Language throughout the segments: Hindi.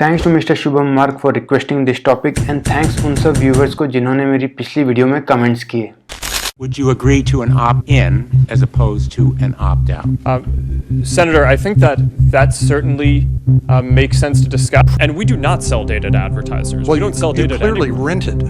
Thanks to mister Shubham Mark for requesting this topic and thanks उन सब व्यूवर्स को जिन्होंने मेरी पिछली वीडियो में कमेंट्स किए। Would you agree to an opt-in as opposed to an opt-out? Senator, I think that certainly makes sense to discuss. And we do not sell data to advertisers. Well, we don't sell data to clearly anyone. rented.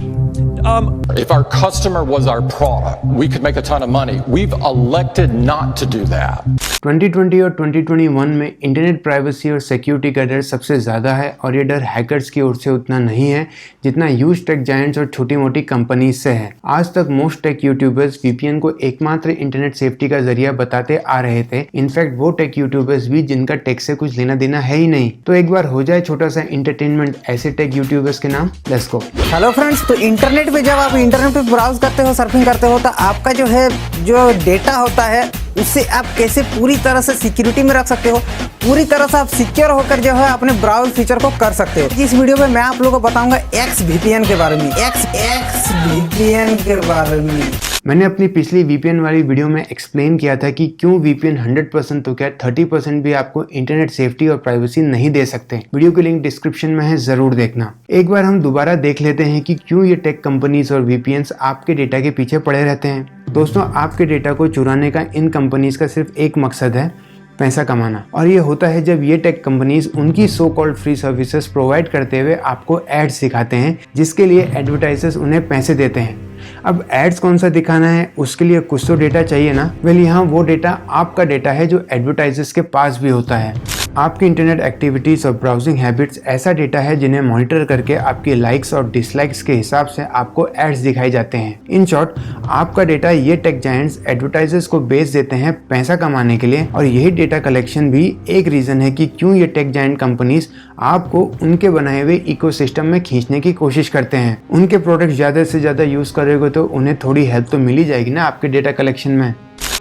If our customer was our product, we could make a ton of money. We've elected not to do that. 2020 और 2021 में इंटरनेट प्राइवेसी और सिक्योरिटी का डर सबसे ज़्यादा है और ये डर हैकर्स की ओर से उतना नहीं है जितना ह्यूज टेक जायंट्स और छोटी मोटी कंपनीज से है। आज तक मोस्ट टेक यूट्यूबर्स वीपीएन को एकमात्र इंटरनेट सेफ्टी का जरिया बताते आ रहे थे। इनफैक्ट वो टेक यूट्यूबर्स भी जिनका टेक से कुछ लेना देना है ही नहीं। तो एक बार हो जाए छोटा सा एंटरटेनमेंट ऐसे टेक यूट्यूबर्स के नाम। Let's go. हेलो फ्रेंड्स, तो इंटरनेट पे जब आप इंटरनेट पे ब्राउज करते हो, सर्फिंग करते हो, तो आपका जो डेटा होता है उससे आप कैसे पूरी तरह से सिक्योरिटी में रख सकते हो, पूरी तरह से आप सिक्योर होकर जो है अपने ब्राउज फीचर को कर सकते हो। इस वीडियो में मैं आप लोगों को बताऊंगा XVPN के बारे में। XVPN के बारे में मैंने अपनी पिछली VPN वाली वीडियो में एक्सप्लेन किया था कि क्यों VPN 100% तो क्या 30% भी आपको इंटरनेट सेफ्टी और प्राइवेसी नहीं दे सकते। वीडियो की लिंक डिस्क्रिप्शन में है, जरूर देखना। एक बार हम दोबारा देख लेते हैं कि क्यों ये टेक कंपनीज और VPNs आपके डेटा के पीछे पड़े रहते हैं। दोस्तों, आपके डेटा को चुराने का इन कंपनीज का सिर्फ एक मकसद है, पैसा कमाना। और ये होता है जब ये टेक कंपनीज उनकी so called free services provide करते हुए आपको एड्स दिखाते हैं जिसके लिए एडवर्टाइजर्स उन्हें पैसे देते हैं। अब एड्स कौन सा दिखाना है, उसके लिए कुछ तो डेटा चाहिए ना। वेल, यहाँ वो डेटा आपका डेटा है जो एडवर्टाइजर्स के पास भी होता है। आपकी इंटरनेट एक्टिविटीज और ब्राउजिंग हैबिट्स ऐसा डेटा है जिन्हें मॉनिटर करके आपके लाइक्स और डिसलाइक्स के हिसाब से आपको एड्स दिखाए जाते हैं। इन शॉर्ट, आपका डेटा ये टेक जायंट्स एडवर्टाइजर्स को बेच देते हैं पैसा कमाने के लिए। और यही डेटा कलेक्शन भी एक रीजन है कि क्यों ये टेक जायंट कंपनीज आपको उनके बनाए हुए इकोसिस्टम में खींचने की कोशिश करते हैं। उनके प्रोडक्ट ज्यादा से ज्यादा यूज करोगे तो उन्हें थोड़ी हेल्प तो मिल ही जाएगी ना आपके डेटा कलेक्शन में।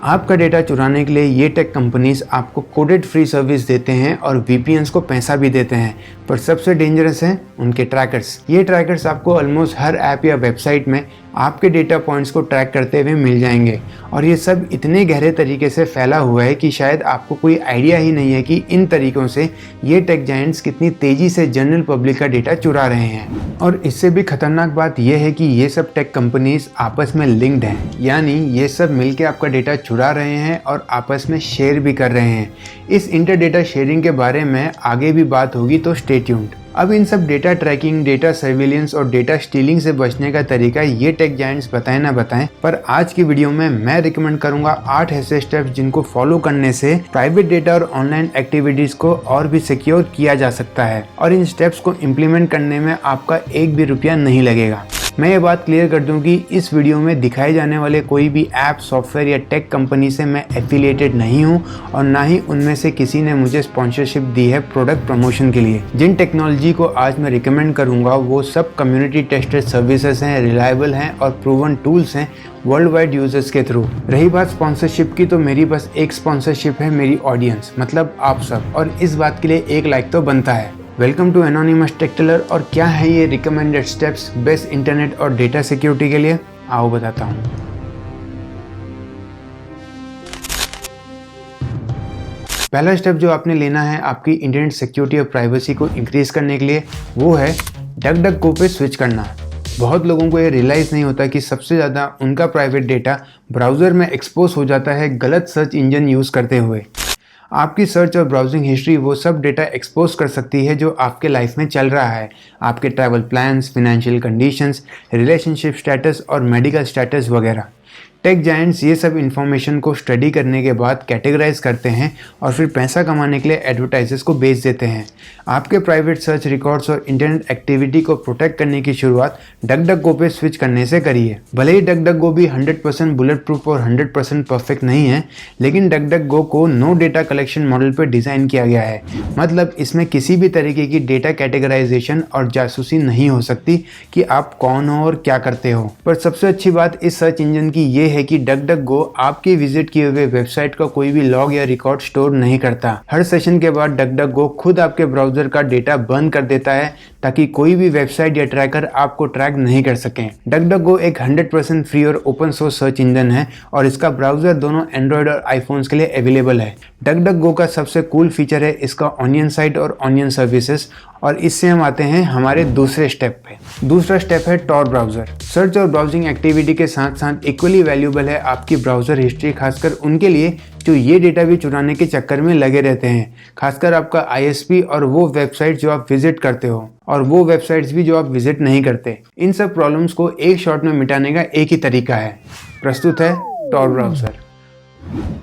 आपका डेटा चुराने के लिए ये टेक कंपनीज आपको कोडेड फ्री सर्विस देते हैं और VPNs को पैसा भी देते हैं। पर सबसे डेंजरस है उनके ट्रैकर्स। ये ट्रैकर्स आपको ऑलमोस्ट हर ऐप या वेबसाइट में आपके डेटा पॉइंट्स को ट्रैक करते हुए मिल जाएंगे। और ये सब इतने गहरे तरीके से फैला हुआ है कि शायद आपको कोई आइडिया ही नहीं है कि इन तरीकों से ये टेक जायंट्स कितनी तेजी से जनरल पब्लिक का डेटा चुरा रहे हैं। और इससे भी खतरनाक बात यह है कि ये सब टेक कंपनीज आपस में लिंक्ड हैं, यानी ये सब मिलके आपका डेटा चुरा रहे हैं और आपस में शेयर भी कर रहे हैं। इस इंटर डेटा शेयरिंग के बारे में आगे भी बात होगी, तो स्टे ट्यून्ड। अब इन सब डेटा ट्रैकिंग, डेटा सर्विलेंस और डेटा स्टीलिंग से बचने का तरीका ये टेक जायंट्स बताएं ना बताएं, पर आज की वीडियो में मैं रिकमेंड करूंगा 8 ऐसे स्टेप्स जिनको फॉलो करने से प्राइवेट डेटा और ऑनलाइन एक्टिविटीज को और भी सिक्योर किया जा सकता है। और इन स्टेप्स को इम्प्लीमेंट करने में आपका एक भी रुपया नहीं लगेगा। मैं ये बात क्लियर कर दूं कि इस वीडियो में दिखाए जाने वाले कोई भी ऐप, सॉफ्टवेयर या टेक कंपनी से मैं एफिलिएटेड नहीं हूं और ना ही उनमें से किसी ने मुझे स्पॉन्सरशिप दी है प्रोडक्ट प्रमोशन के लिए। जिन टेक्नोलॉजी को आज मैं रिकमेंड करूंगा वो सब कम्युनिटी टेस्टेड सर्विसेज हैं, रिलायबल हैं और प्रूवन टूल्स हैं वर्ल्ड वाइड यूजर्स के थ्रू। रही बात स्पॉन्सरशिप की, तो मेरी बस एक स्पॉन्सरशिप है, मेरी ऑडियंस मतलब आप सब। और इस बात के लिए एक लाइक तो बनता है। Welcome to anonymous tech teller. और क्या है ये रिकमेंडेड स्टेप्स बेस्ट इंटरनेट और डेटा सिक्योरिटी के लिए, आओ बताता हूँ। पहला स्टेप जो आपने लेना है आपकी इंटरनेट सिक्योरिटी और प्राइवेसी को इंक्रीज करने के लिए, वो है डकडकगो पे स्विच करना। बहुत लोगों को ये रियलाइज नहीं होता कि सबसे ज़्यादा उनका प्राइवेट डेटा ब्राउज़र में एक्सपोज हो जाता है गलत सर्च इंजन यूज़ करते हुए। आपकी सर्च और ब्राउजिंग हिस्ट्री वो सब डेटा एक्सपोज कर सकती है जो आपके लाइफ में चल रहा है। आपके travel plans, financial conditions, relationship status और मेडिकल स्टेटस वगैरह। टेक जायंट्स ये सब इन्फॉर्मेशन को स्टडी करने के बाद कैटेगराइज करते हैं और फिर पैसा कमाने के लिए एडवर्टाइजर्स को बेच देते हैं। आपके प्राइवेट सर्च रिकॉर्ड्स और इंटरनेट एक्टिविटी को प्रोटेक्ट करने की शुरुआत डकडकगो पे स्विच करने से करिए। भले ही डकडकगो भी 100% बुलेट प्रूफ और 100% परफेक्ट नहीं है, लेकिन डकडकगो को नो डेटा कलेक्शन मॉडल पर डिज़ाइन किया गया है। मतलब इसमें किसी भी तरीके की डेटा कैटेगराइजेशन और जासूसी नहीं हो सकती कि आप कौन हो और क्या करते हो। पर सबसे अच्छी बात इस सर्च इंजन की ये है कि डकडकगो आपके विजिट किए हुए वेबसाइट का कोई भी लॉग या रिकॉर्ड स्टोर नहीं करता। हर सेशन के बाद डकडकगो खुद आपके ब्राउजर का डेटा बंद कर देता है ताकि कोई भी वेबसाइट या ट्रैकर आपको ट्रैक नहीं कर सके। डकडकगो एक 100% फ्री और ओपन सोर्स सर्च इंजन है और इसका ब्राउजर दोनों एंड्रॉयड और आईफोन्स के लिए अवेलेबल है। डकडकगो का सबसे कूल फीचर है इसका ऑनियन साइट और ऑनियन सर्विसेज। और इससे हम आते हैं हमारे दूसरे स्टेप पे। दूसरा स्टेप है टॉर ब्राउज़र। सर्च और ब्राउजिंग एक्टिविटी के साथ साथ इक्वली वैल्यूएबल है आपकी ब्राउज़र हिस्ट्री, खासकर उनके लिए जो ये डेटा भी चुराने के चक्कर में लगे रहते हैं, खासकर आपका ISP और वो वेबसाइट जो आप विजिट करते हो और वो वेबसाइट्स भी जो आप विजिट नहीं करते। इन सब प्रॉब्लम्स को एक शॉट में मिटाने का एक ही तरीका है, प्रस्तुत है टॉर ब्राउज़र।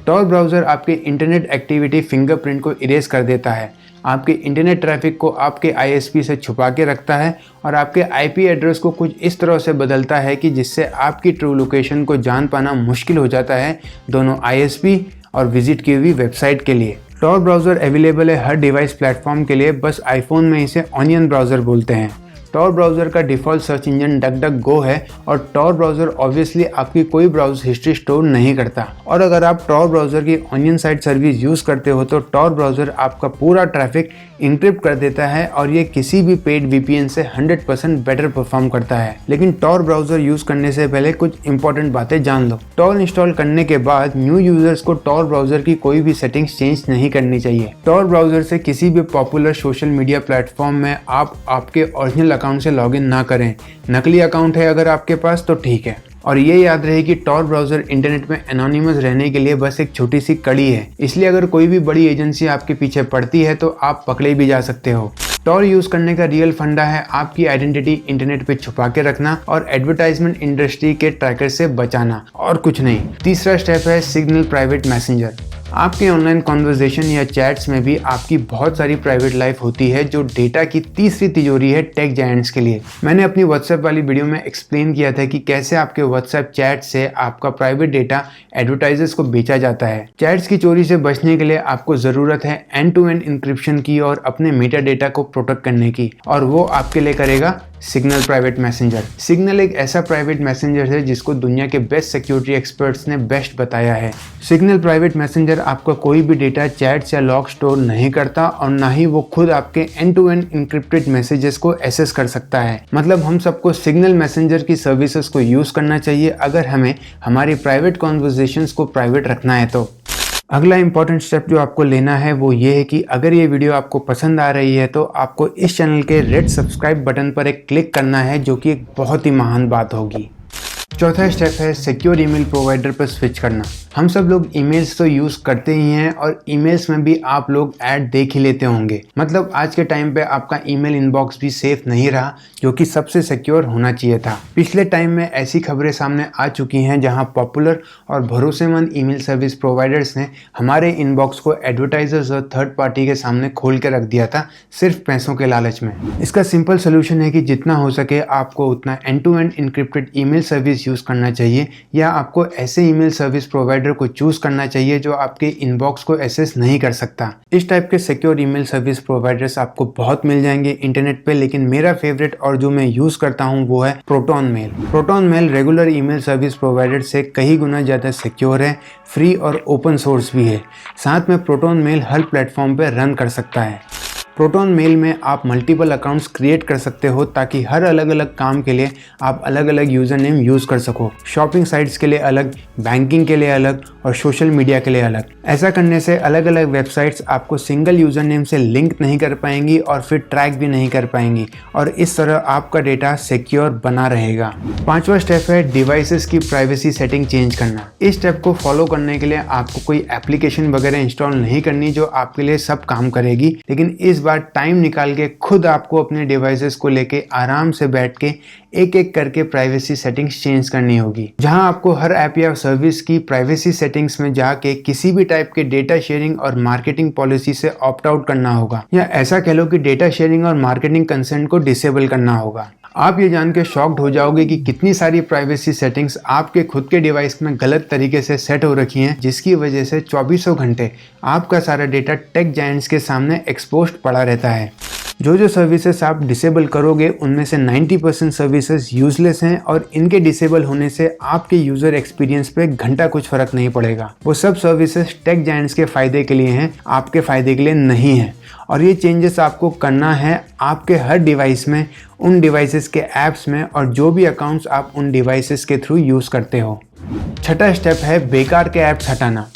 टॉर ब्राउज़र आपके इंटरनेट एक्टिविटी फिंगरप्रिंट को इरेज कर देता है, आपके इंटरनेट ट्रैफिक को आपके ISP से छुपा के रखता है और आपके IP एड्रेस को कुछ इस तरह से बदलता है कि जिससे आपकी ट्रू लोकेशन को जान पाना मुश्किल हो जाता है दोनों ISP और विजिट की हुई वेबसाइट के लिए। टॉर ब्राउज़र अवेलेबल है हर डिवाइस प्लेटफॉर्म के लिए, बस आईफोन में इसे ऑनियन ब्राउज़र बोलते हैं। टॉर ब्राउज़र का डिफ़ॉल्ट सर्च इंजन डकडकगो है और टॉर ब्राउज़र ऑब्वियसली आपकी कोई ब्राउज हिस्ट्री स्टोर नहीं करता। और अगर आप टॉर ब्राउज़र की ऑनियन साइट सर्विस यूज़ करते हो तो टॉर ब्राउज़र आपका पूरा ट्रैफिक इंक्रिप्ट कर देता है और ये किसी भी पेड VPN से 100% बेटर परफॉर्म करता है। लेकिन टॉर ब्राउज़र यूज़ करने से पहले कुछ इंपॉर्टेंट बातें जान लो। टॉर इंस्टॉल करने के बाद न्यू यूज़र्स को टॉर ब्राउज़र की कोई भी सेटिंग्स चेंज नहीं करनी चाहिए। टॉर ब्राउज़र से किसी भी पॉपुलर सोशल मीडिया प्लेटफॉर्म में आप आपके ओरिजिनल अकाउंट से लॉगिन ना करें। नकली अकाउंट है अगर आपके पास तो ठीक है। और ये याद रहे कि टॉर ब्राउज़र इंटरनेट में एनोनिमस रहने के लिए बस एक छोटी सी कड़ी है, इसलिए अगर कोई भी बड़ी एजेंसी आपके पीछे पड़ती है तो आप पकड़े भी जा सकते हो। टॉर यूज़ करने का रियल फंडा है आपकी आइडेंटिटी इंटरनेट पे छुपा के रखना और एडवर्टाइजमेंट इंडस्ट्री के ट्रैकर से बचाना, और कुछ नहीं। तीसरा स्टेप है सिग्नल प्राइवेट मैसेंजर। आपके ऑनलाइन कॉन्वर्जेशन या चैट्स में भी आपकी बहुत सारी प्राइवेट लाइफ होती है जो डेटा की तीसरी तिजोरी है टेक जायंट्स के लिए। मैंने अपनी व्हाट्सएप वाली वीडियो में एक्सप्लेन किया था कि कैसे आपके व्हाट्सएप चैट से आपका प्राइवेट डेटा एडवर्टाइजर्स को बेचा जाता है। चैट्स की चोरी से बचने के लिए आपको ज़रूरत है एंड टू एंड इंक्रिप्शन की और अपने मेटा डेटा को प्रोटेक्ट करने की, और वो आपके लिए करेगा सिग्नल प्राइवेट मैसेंजर। सिग्नल एक ऐसा प्राइवेट मैसेंजर है जिसको दुनिया के बेस्ट सिक्योरिटी एक्सपर्ट्स ने बेस्ट बताया है। सिग्नल प्राइवेट मैसेंजर आपका कोई भी डेटा, चैट्स या लॉग स्टोर नहीं करता और ना ही वो खुद आपके end to end encrypted messages को एक्सेस कर सकता है। मतलब हम सबको सिग्नल मैसेंजर की सर्विसेज को यूज करना चाहिए अगर हमें हमारी प्राइवेट कॉन्वर्सेशंस को प्राइवेट रखना है तो। अगला इंपॉर्टेंट स्टेप जो आपको लेना है वो ये है कि अगर ये वीडियो आपको पसंद आ रही है तो आपको इस चैनल के रेड सब्सक्राइब बटन पर एक क्लिक करना है, जो कि एक बहुत ही महान बात होगी। चौथा स्टेप है सिक्योर ईमेल प्रोवाइडर पर स्विच करना। हम सब लोग ईमेल्स तो यूज़ करते ही हैं और ईमेल्स में भी आप लोग ऐड देख ही लेते होंगे। मतलब आज के टाइम पे आपका ईमेल इनबॉक्स भी सेफ नहीं रहा, जो कि सबसे सिक्योर होना चाहिए था। पिछले टाइम में ऐसी खबरें सामने आ चुकी हैं जहां पॉपुलर और भरोसेमंद ईमेल सर्विस प्रोवाइडर्स ने हमारे इनबॉक्स को एडवर्टाइजर्स और थर्ड पार्टी के सामने खोल के रख दिया था, सिर्फ पैसों के लालच में। इसका सिंपल सोल्यूशन है कि जितना हो सके आपको उतना end to end encrypted email service use करना चाहिए, या आपको ऐसे ईमेल सर्विस प्रोवाइडर को चूज करना चाहिए जो आपके इनबॉक्स को एक्सेस नहीं कर सकता। इस टाइप के सिक्योर ईमेल सर्विस प्रोवाइडर्स आपको बहुत मिल जाएंगे इंटरनेट पे, लेकिन मेरा फेवरेट और जो मैं यूज करता हूं वो है Proton Mail. Proton Mail regular email service provider से कई गुना ज़्यादा सिक्योर है, फ्री और ओपन सोर्स भी है। साथ में प्रोटॉन मेल हर प्लेटफॉर्म पे रन कर सकता है। प्रोटॉन मेल में आप मल्टीपल अकाउंट्स क्रिएट कर सकते हो ताकि हर अलग अलग काम के लिए आप अलग अलग यूज़र नेम यूज़ कर सको। शॉपिंग साइट्स के लिए अलग, बैंकिंग के लिए अलग और सोशल मीडिया के लिए अलग। ऐसा करने से अलग अलग वेबसाइट्स आपको सिंगल यूज़र नेम से लिंक नहीं कर पाएंगी और फिर ट्रैक भी नहीं कर पाएंगी, और इस तरह आपका डेटा सिक्योर बना रहेगा। पांचवा स्टेप है डिवाइसेस की प्राइवेसी सेटिंग चेंज करना। इस स्टेप को फॉलो करने के लिए आपको कोई एप्लीकेशन वगैरह इंस्टॉल नहीं करनी जो आपके लिए सब काम करेगी, लेकिन इस बार टाइम निकाल के खुद आपको अपने डिवाइसेस को लेके आराम से बैठ के एक एक करके प्राइवेसी सेटिंग्स चेंज करनी होगी। जहां आपको हर ऐप या सर्विस की प्राइवेसी सेटिंग्स में जाके किसी भी टाइप के डेटा शेयरिंग और मार्केटिंग पॉलिसी से ऑप्ट आउट करना होगा, या ऐसा कह लो कि डेटा शेयरिंग और मार्केटिंग कंसेंट को डिसेबल करना होगा। आप ये जान के शॉक्ड हो जाओगे कि कितनी सारी प्राइवेसी सेटिंग्स आपके खुद के डिवाइस में गलत तरीके से सेट हो रखी हैं, जिसकी वजह से 2400 घंटे आपका सारा डेटा टेक जायंट्स के सामने एक्सपोज्ड पड़ा रहता है। जो सर्विसेज आप डिसेबल करोगे उनमें से 90% सर्विसेज यूजलेस हैं और इनके डिसेबल होने से आपके यूज़र एक्सपीरियंस पे घंटा कुछ फ़र्क नहीं पड़ेगा। वो सब सर्विसेज टेक जायंट्स के फ़ायदे के लिए हैं, आपके फ़ायदे के लिए नहीं है। और ये चेंजेस आपको करना है आपके हर डिवाइस में, उन डिवाइसेस के ऐप्स में और जो भी अकाउंट्स आप उन डिवाइसेस के थ्रू यूज़ करते हो। छठा स्टेप है बेकार के ऐप्स हटाना।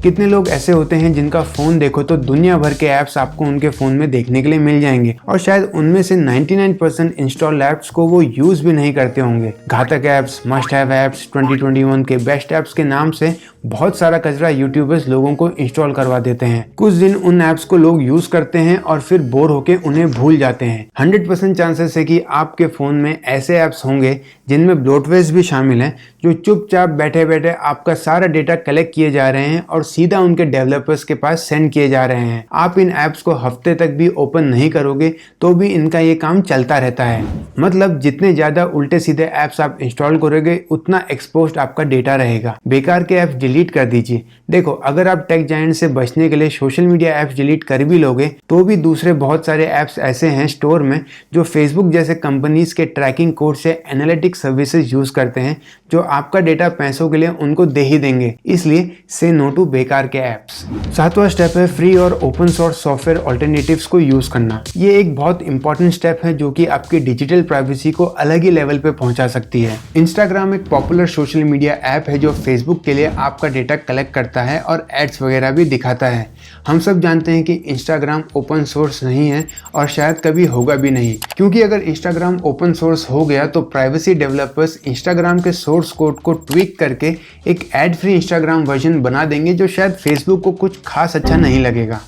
कितने लोग ऐसे होते हैं जिनका फोन देखो तो दुनिया भर के ऐप्स आपको उनके फोन में देखने के लिए मिल जाएंगे और शायद उनमें से 99% इंस्टॉल ऐप्स को वो यूज भी नहीं करते होंगे। घातक ऐप्स, मस्ट हैव ऐप्स, 2021 के बेस्ट ऐप्स के नाम से बहुत सारा कचरा यूट्यूबर्स लोगों को इंस्टॉल करवा देते हैं। कुछ दिन उन ऐप्स को लोग यूज करते हैं और फिर बोर होके उन्हें भूल जाते हैं। 100% चांसेस है कि आपके फोन में ऐसे ऐप्स होंगे जिनमें ब्लोटवेयर भी शामिल हैं, जो चुपचाप बैठे बैठे आपका सारा डेटा कलेक्ट किए जा रहे हैं और सीधा उनके डेवलपर्स के पास सेंड किए जा रहे हैं। आप इन ऐप्स को हफ्ते तक भी ओपन नहीं करोगे तो भी इनका ये काम चलता रहता है। मतलब जितने ज्यादा उल्टे सीधे ऐप्स आप इंस्टॉल करोगे उतना एक्सपोज्ड आपका डेटा रहेगा। बेकार के ऐप्स डिलीट कर दीजिए। देखो, अगर आप टेक जायंट से बचने के लिए सोशल मीडिया ऐप्स डिलीट कर भी लोगे तो भी दूसरे बहुत सारे ऐप्स ऐसे हैं स्टोर में जो फेसबुक जैसे कंपनीज के ट्रैकिंग कोड से एनालिटिक्स सर्विसेज यूज करते हैं, जो आपका डेटा पैसों के लिए उनको दे ही देंगे। इसलिए से नो टू बेकार के ऐप्स। 7वां स्टेप है फ्री और ओपन सोर्स सॉफ्टवेयर ऑल्टरनेटिव्स को यूज करना। ये एक बहुत इंपॉर्टेंट स्टेप है जो कि आपकी डिजिटल प्राइवेसी को अलग ही लेवल पे पहुंचा सकती है। इंस्टाग्राम एक पॉपुलर सोशल मीडिया ऐप है जो फेसबुक के लिए आपका डेटा कलेक्ट करता है और एड्स वगैरह भी दिखाता है। हम सब जानते हैं कि इंस्टाग्राम ओपन सोर्स नहीं है और शायद कभी होगा भी नहीं, क्योंकि अगर इंस्टाग्राम ओपन सोर्स हो गया तो प्राइवेसी डेवलपर्स इंस्टाग्राम के सोर्स कोड को ट्वीक करके एक एड फ्री इंस्टाग्राम वर्जन बना देंगे जो शायद फेसबुक को कुछ खास अच्छा नहीं लगेगा।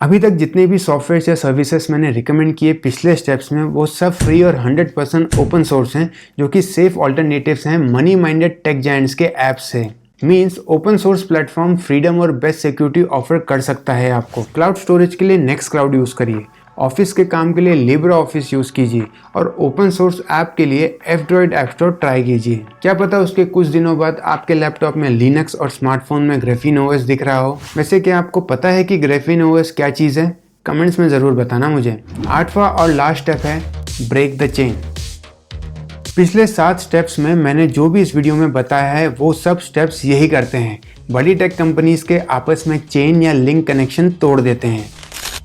अभी तक जितने भी सॉफ्टवेयर या सर्विसेज मैंने रिकमेंड किए पिछले स्टेप्स में, वो सब फ्री और 100% ओपन सोर्स हैं, जो कि सेफ ऑल्टरनेटिव्स हैं मनी माइंडेड टेक जायंट्स के ऐप्स से। Means open source platform freedom और बेस्ट सिक्योरिटी ऑफर कर सकता है आपको। क्लाउड स्टोरेज के लिए नेक्स्ट क्लाउड यूज करिए, ऑफिस के काम के लिए लिब्रा ऑफिस यूज कीजिए और ओपन सोर्स ऐप के लिए F-Droid ऐप स्टोर ट्राई कीजिए। क्या पता उसके कुछ दिनों बाद आपके लैपटॉप में लिनक्स और स्मार्टफोन में ग्राफीन OS दिख रहा हो। वैसे क्या आपको पता है कि ग्राफीन OS क्या चीज़ है? कमेंट्स में ज़रूर बताना मुझे। 8वां और लास्ट स्टेप है ब्रेक द चेन। पिछले 7 स्टेप्स में मैंने जो भी इस वीडियो में बताया है वो सब स्टेप्स यही करते हैं। बड़ी टेक कंपनीज के आपस में चेन या लिंक कनेक्शन तोड़ देते हैं।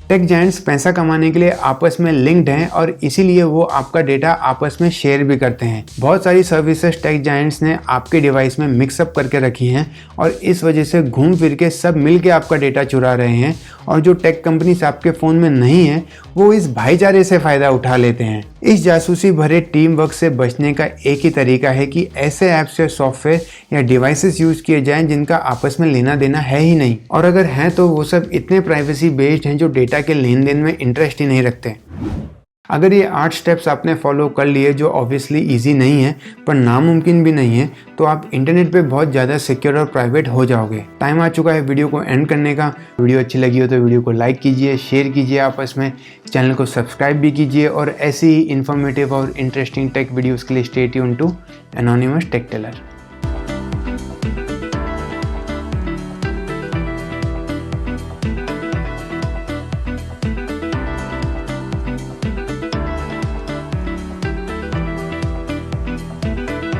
टेक जायंट्स पैसा कमाने के लिए आपस में लिंक्ड हैं और इसीलिए वो आपका डेटा आपस में शेयर भी करते हैं। बहुत सारी सर्विसेज टेक जायंट्स ने आपके डिवाइस में मिक्सअप करके रखी हैं और इस वजह से घूम फिर के सब मिलके आपका डेटा चुरा रहे हैं और जो टेक कंपनीज आपके फ़ोन में नहीं है वो इस भाईचारे से फ़ायदा उठा लेते हैं। इस जासूसी भरे टीम वर्क से बचने का एक ही तरीका है कि ऐसे ऐप्स या सॉफ्टवेयर या डिवाइसेस यूज किए जाएं जिनका आपस में लेना देना है ही नहीं, और अगर हैं तो वो सब इतने प्राइवेसी बेस्ड हैं जो डेटा के लेन देन में इंटरेस्ट ही नहीं रखते। अगर ये 8 स्टेप्स आपने फॉलो कर लिए, जो ऑब्वियसली इजी नहीं है पर नामुमकिन भी नहीं है, तो आप इंटरनेट पे बहुत ज़्यादा सिक्योर और प्राइवेट हो जाओगे। टाइम आ चुका है वीडियो को एंड करने का। वीडियो अच्छी लगी हो तो वीडियो को लाइक कीजिए, शेयर कीजिए आपस में, चैनल को सब्सक्राइब भी कीजिए और ऐसी ही इन्फॉर्मेटिव और इंटरेस्टिंग टेक वीडियोज़ के लिए stay tuned to anonymous tech Taylor.